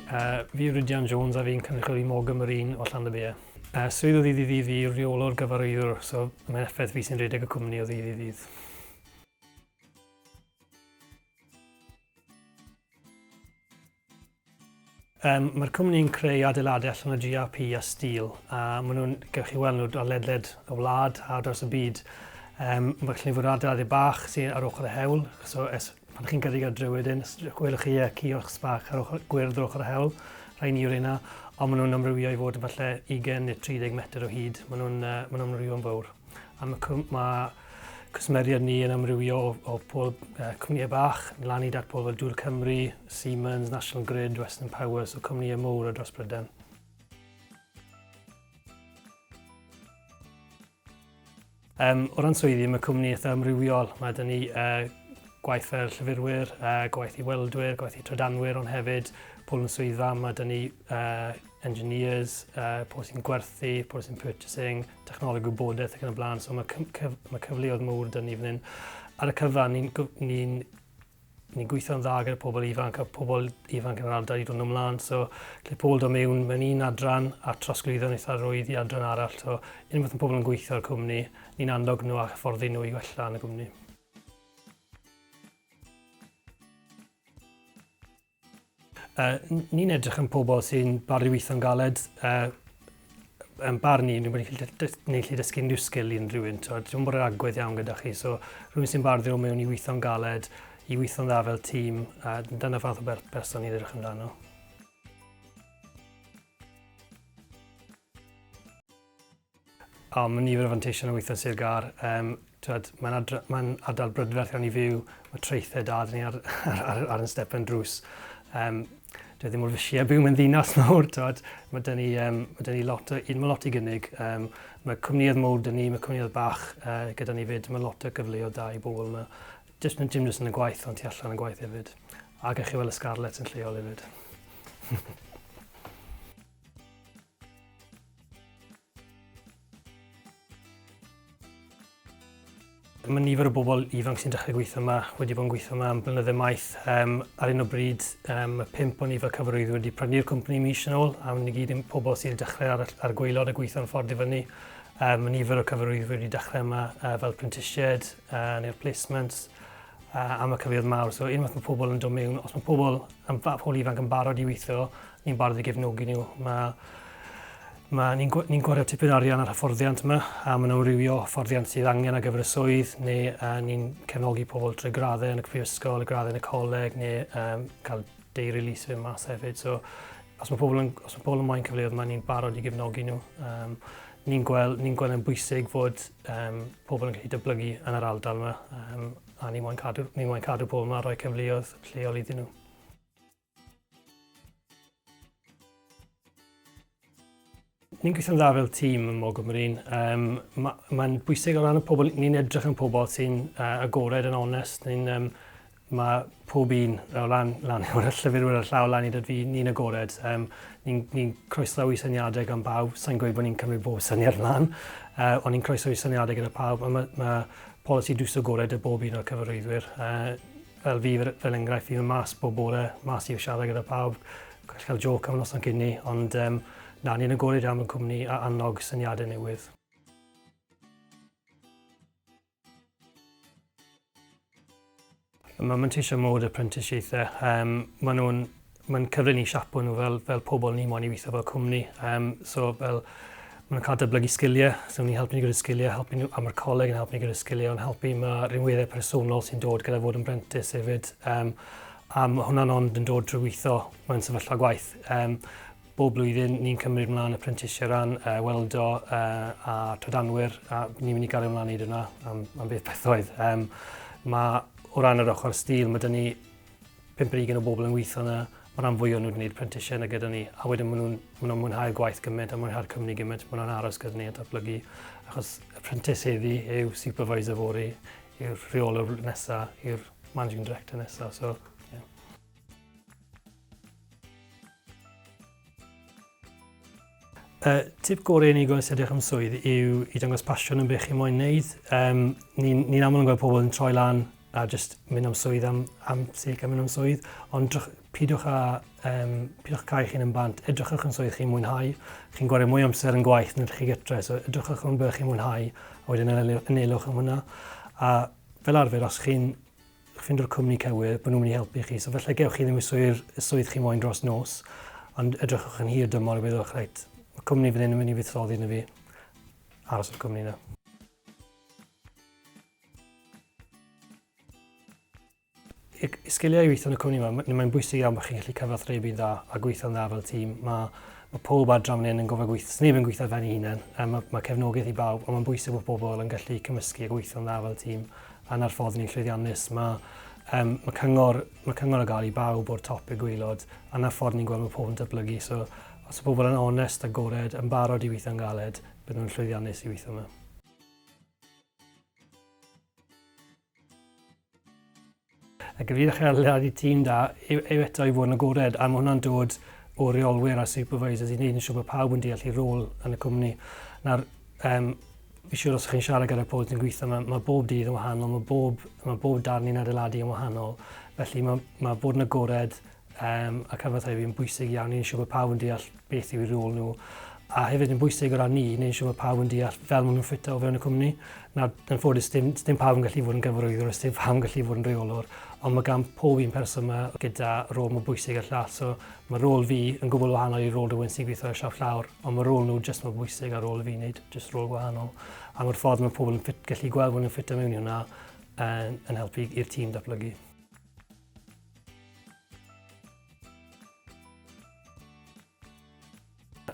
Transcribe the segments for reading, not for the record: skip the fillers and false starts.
Fi Rhydian Jones a fi'n cynrychioli Morgan Marine o Llanfair. Swydd o ddydd i ddydd fi reolwr gyfarwyddwr, so mae'n effaith fi sy'n rhedeg y cwmni o ddydd i ddydd. Mae'r cwmni'n creu adeiladau allan o GRP a stil, a maen nhw'n, gewch chi weld nhw ar ledled y wlad a dros y byd. Mae'n gallu fod adeiladau bach sy'n ar ochr y hewl, so pan chi'n gyrru ar drywydyn, gwelwch chi ciosgs bach ar ochr gwyrdd ar ochr y hewl, rhai ni yw'r yna, ond maen nhw'n amrywio i fod yn falle 20 neu 30 metr o hyd. Maen nhw'n amrywio'n fawr. A mae cwsmeriad ni yn amrywio o cwmnïau bach, lan i datbol fel Dŵr Cymru, Siemens, National Grid, Western Power, so cwmnïau mawr o dros Brydain. O ran swyddi, mae cwmni eitha amrywiol. Mae dyn ni gwaith fel llyfrwyr, gwaith i weldwyr, gwaith i trydanwyr, ond hefyd pobl yn swyddfa. Mae dyn ni engineers, pobl sy'n gwerthu, pobl sy'n purchasing, technoleg gwybodaeth ac yn y blaen. So mae cyfleoedd mawr dyn ni fan hyn. Ar y cyfan, ni'n gweithio'n dda gyda pobl ifanc a pobl ifanc yn yr ardal i dod ymlaen. So, lle pobl dod mewn un adran a trosglwyddo'n eitha rwydd i adran arall. So, unwaith mae pobl yn gweithio ar cwmni, ni'n annog nhw a hyfforddi nhw i gwella yn y cwmni. Ni'n edrych yn pobl sy'n bardu weithio'n galed. Yn bar ni'n gallu dysgu unrhyw sgil i unrhywun. Dwi'n bod yr agwedd iawn gyda chi. So, rhywun sy'n bardu o mewn i weithio'n galed, i weithio'n dda fel tîm, a dyna fath o berson ni'n edrych amdano. Mae nifer o fanteision o weithio'n Sir Gar. Mae'n ardal brydferth iawn i fyw, mae treithau da ni ar yn step yn drws. Dwi ddim mor fysi a byw mewn ddinas mawr. Mae dyn ni lot i gynnig. Mae cwmnïau mawr dyn ni, mae cwmnïau bach gyda ni fyd. Mae lot o gyfleoedd da i bobl yma. Dim jyst yn y gwaith, ond tu allan y gwaith hefyd. A gallwch chi weld y Scarlett yn lleol hefyd. Mae nifer o bobl ifanc sy'n dechrau gweithio yma, wedi bod yn gweithio yma am blynydde maith. Ar un o bryd, mae 5 o ni fel cyfarwyddwyr wedi prynu'r cwmni mis yn ôl, a mae gyd yn pobl sy'n dechrau ar gwaelod a gweithio'n ffordd i fyny. Mae nifer o cyfarwyddwyr wedi dechrau yma fel prentisied neu'r placements, a mae cyfleoedd mawr. So unwaith mae pobl yn dod mewn, os mae pobl ifanc yn barod i weithio, ni'n barod i gefnogi nhw. Ni'n gwario tipyn arian ar hyfforddiant yma, a mae'n amrywio hyfforddiant sydd angen ar gyfer y swydd, neu ni'n cefnogi pobl trwy graddau yn y prifysgol, y graddau yn y coleg, neu cael day release fe mas hefyd. So, os mae pobl yn moyn cyfleoedd yma, ni'n barod i gefnogi nhw. Ni'n gweld yn bwysig fod pobl yn gallu dyblygu yn yr ardal yma, a ni'n moyn cadw pobl yma a rhoi cyfleoedd lleol iddyn nhw. Ni'n gweithio'n dda fel tîm yn Morgan Marine. Mae'n bwysig o ran y pobl, ni'n edrych yn pobl sy'n agored yn onest. Mae pob un o lan o'r llyfrwyr ar llaw lan i dod fi, ni'n agored. Ni'n croeslawu syniadau gan bawb. Sa'n gweud bod ni'n cymryd bob syniad lan, ond ni'n croeslawu syniadau gyda pawb. Mae polisi drws agored y bob un o'r cyfarwyddwyr. Fel fi, fel enghraifft, fi'n mas bob bore, mas i'w siarad gyda pawb. Cael joc am noson cyn ni, ond ni'n agored am y cwmni a annog syniadau newydd. Mae manteisio mod y prentisiaethau. Mae'n cyfle ni siapo nhw fel pobl ni moyn i weithio fel cwmni. Mae'n cael dyblygu sgiliau, so ni'n helpu ni gyda sgiliau, helpu ni am yr coleg yn helpu ni gyda sgiliau, ond helpu mae rhinweddau personol sy'n dod gyda fod yn brentis hefyd. A mae hwnna'n ond yn dod drwy weithio mewn sefyllfa gwaith. Bob blwyddyn ni'n cymryd ymlaen y prentisio ran weldo a trydanwyr, a ni'n mynd i gael ymlaen i hwnna am beth bethoedd. O ran yr ochr stil, mae dyn ni 50 o bobl yn weithio yna. Mae rhan fwy o'n nhw'n gwneud prentisio yna gyda ni, a wedyn maen nhw'n mwynhau'r gwaith gymaint a mwynhau'r cwmni gymaint. Maen nhw'n aros gyda ni a datblygu, achos y prentiseddi yw supervisor fori, yw'r rheolwr nesaf, yw'r managing director nesaf. So, tip gorau ni gwrs edrych am swydd yw i dangos pasiwn yn beth chi moyn wneud. Ni'n aml yn gweld pobl yn troi lan a just mynd am swydd am sec am mynd am swydd. Ond pidwch cael chi'n yn bant, edrychwch yn swydd chi'n mwynhau. Chi'n gwario mwy amser yn gwaith na'r chi gytre, so edrychwch yn beth chi'n mwynhau, a wedyn anelwch am hwnna. A fel arfer, os chi'n ffindio'r cwmni cywir, bod nhw'n mynd i helpu chi. So felly gewch chi ddim y swydd chi moyn dros nos, ond edrychwch yn hir dymor i byddwch, reit, y cwmni fydd yn mynd i fuddsoddi yna fi, aros o'r cwmni yna. I sgiliau i weithio yn y cwmni yma, mae'n bwysig iawn bod chi'n gallu cyfathrebu'n dda a gweithio'n dda fel tîm. Mae pob adran fan hyn yn gofio gweithio, sneb yn gweithio fe'n hunain, mae cefnogaeth i bawb, ond mae'n bwysig bod pobl yn gallu cymysgu a gweithio'n dda fel tîm. A na'r ffordd ni'n llwyddiannus, mae cyngor o gael i bawb o'r top y gwaelod, a na'r ffordd ni'n gweld mae pobl yn datblygu. So, os y pobl yn onest a gored, yn barod i weithio'n galed, bydd nhw'n llwyddiannus i weithio yma. A gyfeiriad chyrliad i tîm da yw eto i fod yn agored, a mae hwnna'n dod o reolwyr a supervisors i wneud yn siŵr bod pawb yn deall ei rôl yn y cwmni. Nawr, fi siŵr os chi'n siarad gyda'r pobl sy'n gweithio, mae bob dydd yn wahanol, mae bob darn i'n adeiladu yn wahanol. Felly mae bod yn agored a cyfathrebu yn bwysig iawn i wneud siŵr bod pawb yn deall beth yw ei rôl nhw. A hefyd yn bwysig o ran ni, wneud siŵr bod pawb yn deall fel maen nhw'n ffito o fewn y cwmni. Nawr, yn ffodus, dim pawb yn gallu fod yn gyfarwyddwr, dim pawb yn gallu fod yn reolwr, ond mae gan pob un person yma gyda rôl mwy bwysig ar llall. So mae rôl fi yn gwbl wahanol i rôl rhywun sy'n gweithio ar siarad llawr, ond mae rôl nhw jyst mwy bwysig ar rôl fi wneud, jyst rôl gwahanol. A mae'r ffordd mae pobl yn gallu gweld bod nhw'n ffito mewn i hwnna yn helpu i'r tîm datblygu.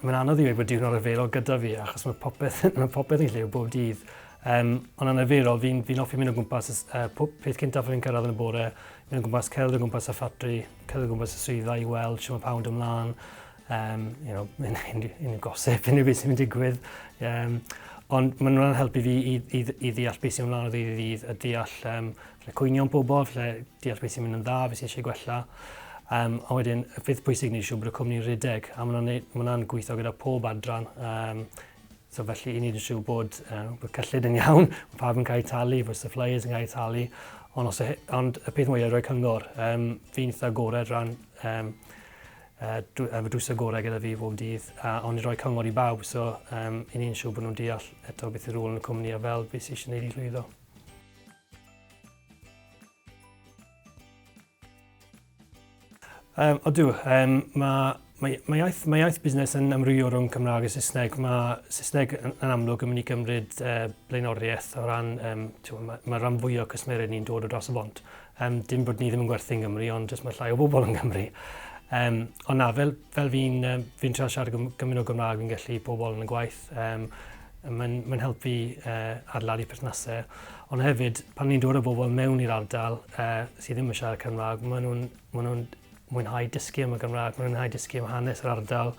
Mae'n anodd i weid bod diwrnod arferol gyda fi, achos mae popeth yn lliw bob dydd. Ond yn arferol, fi'n offi mynd o gwmpas, peth cyntaf fi'n cyrraedd yn y bore, mynd o gwmpas cerdded o gwmpas y ffatri, cerdded o gwmpas y swyddfa i weld sy'n mae pawb yn ymlaen, un gosip, unrhyw beth sy'n mynd digwydd. Ond mae'n rhan helpu fi i ddeall beth sy'n ymlaen o ddydd i ddydd, a deall cwynio'n bobl, deall beth sy'n mynd yn dda, beth sy'n eisiau gwella. A wedyn, y peth pwysig ni siŵr bod y cwmni'n rhedeg, a mae'n gweithio gyda pob adran. So felly, i ni yn siŵr bod cyllid yn iawn, bod pawb yn cael ei talu, bod suppliers yn cael ei talu. Ond y peth mwyaf roi cyngor, fi'n eitha agored rhan fy drws agorau gyda fi bob dydd, ond i roi cyngor i bawb, so i ni'n siŵr bod nhw'n deall eto beth yw'r rôl yn y cwmni a fel beth sy'n eisiau gwneud i llwyddo. Odw, mae iaith busnes yn amrywio rhwng Cymraeg a Saesneg. Mae Saesneg yn amlwg yn mynd i gymryd blaenoriaeth o ran, mae rhan fwy o cysmerau ni'n dod o dros y bont. Dim bod ni ddim yn gwerthu yng Nghymru, ond jyst mae llai o bobl yn Nghymru. Ond na, fel fi'n trio siarad gymaint o Gymraeg, fi'n gallu pobl yn y gwaith. Mae'n helpu adeiladu perthnasau. Ond hefyd, pan ni'n dod o bobl mewn i'r ardal sydd ddim yn siarad Cymraeg, maen nhw'n mwynhau dysgu am y Gymraeg, maen nhw'n mwynhau dysgu am hanes yr ardal.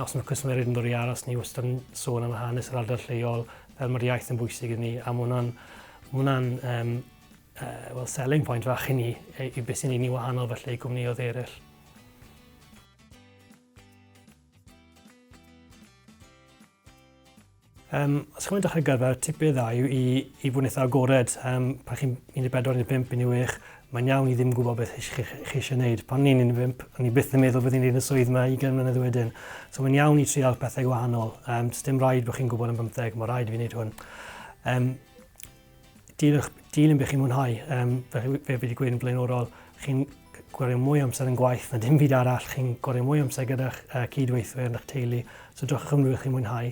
Os mae cwsmeryd yn dod i aros, ni wastad yn sôn am hanes yr ardal lleol, fel mae'r iaith yn bwysig i ni, a mae hwnna'n selling point fach i ni, i beth sy'n ei ni wahanol felly i gwmnioedd eraill. Os chi'n mynd dechrau gyrfa, tipau dda yw i fod yn eitha agored. Pan chi'n 14 neu 5 neu 6, mae'n iawn i ddim gwybod beth chi eisiau gwneud. Pan ni'n 15, o'n i byth yn meddwl bydd i'n gwneud y swydd yma 20 mlynedd wedyn. So mae'n iawn i trial pethau gwahanol. Dim rhaid bod chi'n gwybod yn 15, mae rhaid i fi wneud hwn. Dilyn beth chi'n mwynhau, fe fi wedi gweud yn blaenorol, chi'n gwario mwy amser yn gwaith na dim byd arall, chi'n gwario mwy amser gyda'ch cydweithwyr yn eich teulu, so drwch ymwneud chi'n mwynhau.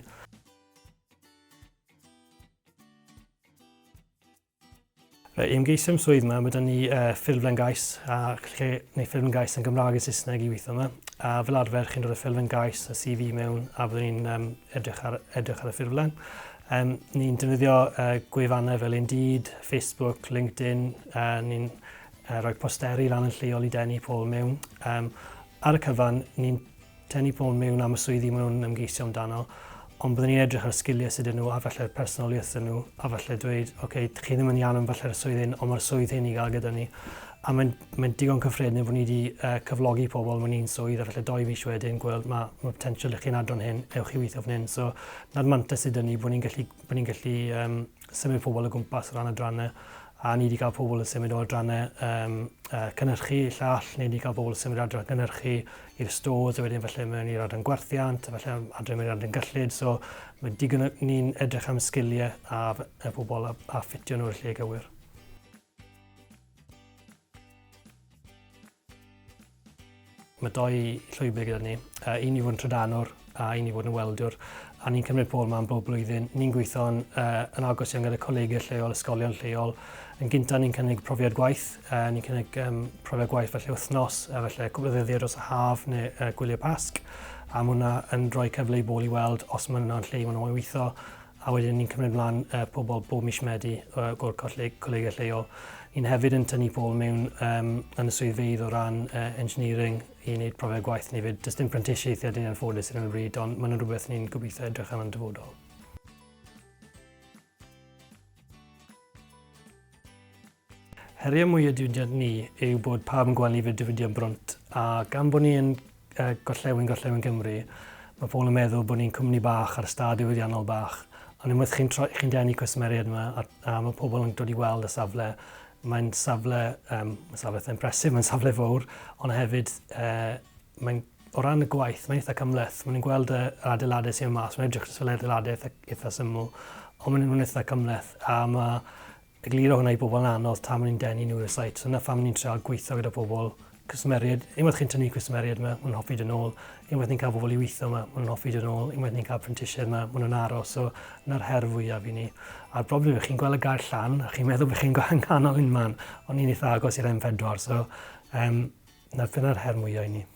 I ymgeisio am swydd yma, mae da ni ffurflen gais, neu ffurflen gais yn Gymraeg a Saesneg i weithio yma. A fel arfer, chi'n dod y ffurflen gais a CV mewn, a byddwn ni'n edrych ar y ffurflen. Ni'n defnyddio gwefannau fel Indeed, Facebook, LinkedIn, ni'n rhoi posteri lan yn lleol i denu pobl mewn. Ar y cyfan, ni'n tynnu pobl mewn am y swyddi maen nhw'n ymgeisio amdano, ond byddwn ni'n edrych ar y sgiliau sydd yn nhw, a falle'r personoliaeth yn nhw, a falle dweud, chi ddim yn iawn am falle'r swydd hyn, ond mae'r swydd hyn i gael gyda ni. A mae'n digon cyffredin bod ni wedi cyflogi pobl mewn un swydd, a falle 2 fis wedyn gweld mae potensial i chi'n adron hyn, ewch i weithio fan hyn. So, na'r mantais sydd yn ni bod ni'n gallu symud pobl o gwmpas o ran adrannau, a ni wedi cael pobl yn symud o adrannau cynhyrchu llall, ni wedi cael pobl yn symud o adrannau cynhyrchu i'r stores, a wedyn felly mewn i'r adran gwerthiant, a felly adran mewn i'r adran gyllid, so mae digon ni'n edrych am sgiliau a pobl a ffitio nhw'r lle gywir. Mae doi llwybr gyda ni, un i fod yn trydanwr a un i fod yn weldiwr, a ni'n cymryd pôl yma am bob blwyddyn. Ni'n gweithio yn agos iawn gyda colegau lleol, ysgolion lleol. Yn gyntaf ni'n cynnig profiad gwaith, ni'n cynnig profiad gwaith felly wythnos, felly cwbl o ddyddiau dros y haf neu gwyliau pasg, a mae hwnna yn rhoi cyfle i bobl i weld os mae hwnna'n lle maen nhw'n weithio, a wedyn ni'n cymryd mlaen pobl bob mis Medi o'r colegau lleol. Ni'n hefyd yn tynnu pobl mewn yn y swyddfeydd o ran engineering i wneud profiad gwaith ni fyd. Does dim prentisiaethau ni'n anffodus yn y bryd, ond mae'n rhywbeth ni'n gobeithio edrych am yn dyfodol. Heriau mwy y diwydiant ni yw bod pawb yn gweld ni fod diwydiant brwnt, a gan bod ni'n gorllewin Cymru, mae pobl yn meddwl bod ni'n cwmni bach ar ystad diwydiannol bach. Ond unwaith chi'n denu cwsmeriad yma, a mae pobl yn dod i weld y safle, mae'n safle impresif, mae'n safle fawr, ond hefyd o ran y gwaith, mae'n eitha cymhleth. Mae'n gweld y adeiladau sy'n mas, mae'n edrych fel adeiladau eitha syml, ond mae'n eitha cymhleth, a mae egluro hwnna i bobl yn anodd tan maen ni'n denu nhw i'r site. So yna pham ni'n treol gweithio gyda pobl cwsmeriad. Unwaith chi'n tynnu cwsmeriad yma, mae'n hoffi dyn nhw. Unwaith ni'n cael pobl i weithio yma, mae'n hoffi dyn nhw. Unwaith ni'n cael prentisiaid yma, mae'n aros. So yna'r her fwyaf i ni. A'r broblem yw, chi'n gweld y gair llan, a chi'n meddwl bod chi'n nghanol un man, ond ni'n eitha agos i'r M4. So yna'r her mwyaf i ni.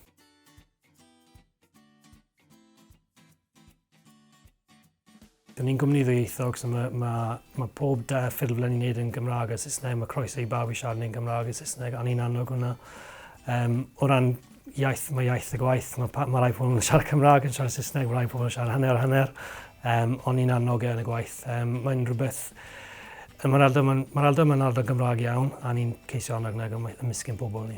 Ni'n gwmni ddwyieithog, so mae pob ffurflen ni'n neud yn Gymraeg a Saesneg, mae croeso i bawb i siarad yn Gymraeg a Saesneg, a ni'n annog hwnna. O ran iaith, mae iaith y gwaith, mae rai pobl yn siarad Cymraeg yn siarad Saesneg, mae rai pobl yn siarad hanner, ond ni'n annog yn y gwaith. Mae'n rhywbeth, mae'r ardal yma'n ardal Gymraeg iawn, a ni'n ceisio annog ymysgyn pobl ni.